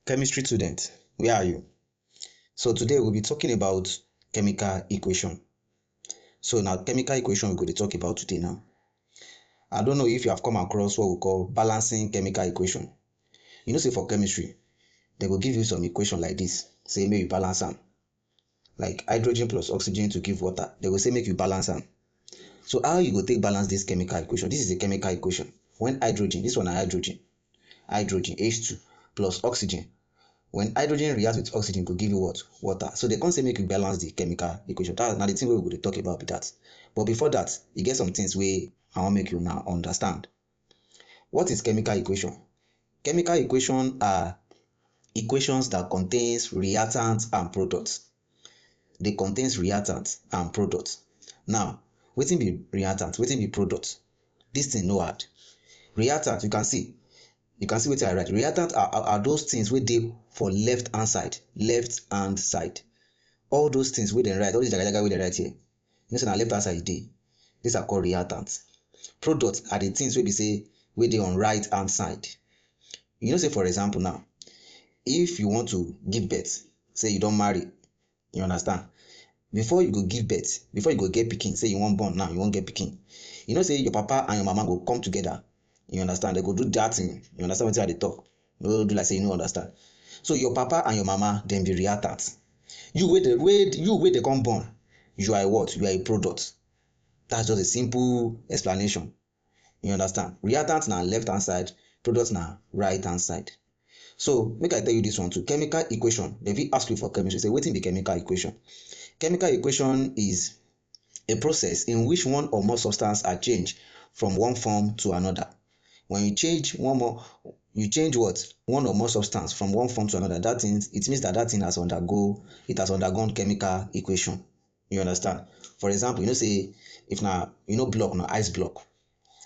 Chemistry student, where are you? So today we'll be talking about chemical equation. So now chemical equation we're going to talk about today now. I don't know if you have come across what we call balancing chemical equation. You know, say for chemistry, they will give you some equation like this. Say make you balance them. Like hydrogen plus oxygen to give water. They will say make you balance them. So how you go take balance this chemical equation? This is a chemical equation. When hydrogen, this one is hydrogen, H2 plus oxygen. When hydrogen reacts with oxygen, to give you what? Water. So they can't say make you balance the chemical equation. That's now the thing we're going to talk about with that. But before that, you get some things where I want to make you now understand. What is chemical equation? Chemical equation are equations that contains reactants and products. They contains reactants and products. Now, wetin be reactant? Wetin be product? This thing no hard. Reactant, you can see wetin I write. Reactant are those things wey dey for left hand side. All those things wey dem write, all these jagajaga wey dem write here, you know say na left hand side e dey. These are called reactants. Products are the things wey be say wey dey on right hand side. You know say for example now, if you want to give birth, say you don marry, you understand? Before you go give birth, before you go get pikin, say you wan born now, you wan get pikin, you know say your papa and your mama go come together. You understand? They go do that thing. You understand wetin I dey talk? No do like say you no understand. So your papa and your mama dem be reactants. You wey dey come born, you are a what? You are a product. That's just a simple explanation. You understand? Reactants na left hand side, products na right hand side. So make I tell you this one too. Chemical equation, dem fit ask you for chemistry, say wetin be chemical equation? Chemical equation is a process in which one or more substances are changed from one form to another. When you change one or more substance from one form to another, that means it means that thing has undergone chemical equation. You understand? For example, you know say if na block na ice block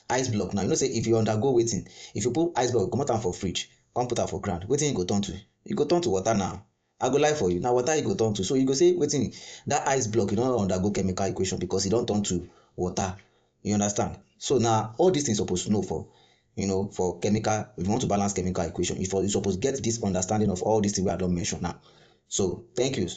now, you know say if you undergo wetin, if you put ice block, comot am for fridge, come put am for ground, wetin e go turn to? E go turn to water now. I go lie for you, na water e go turn to. So you go say wetin, that ice block e don undergo chemical equation because e don turn to water. You understand? So now all these things suppose know for for chemical. If you want to balance chemical equation, you suppose get this understanding of all these things wey I don mention now. So thank you.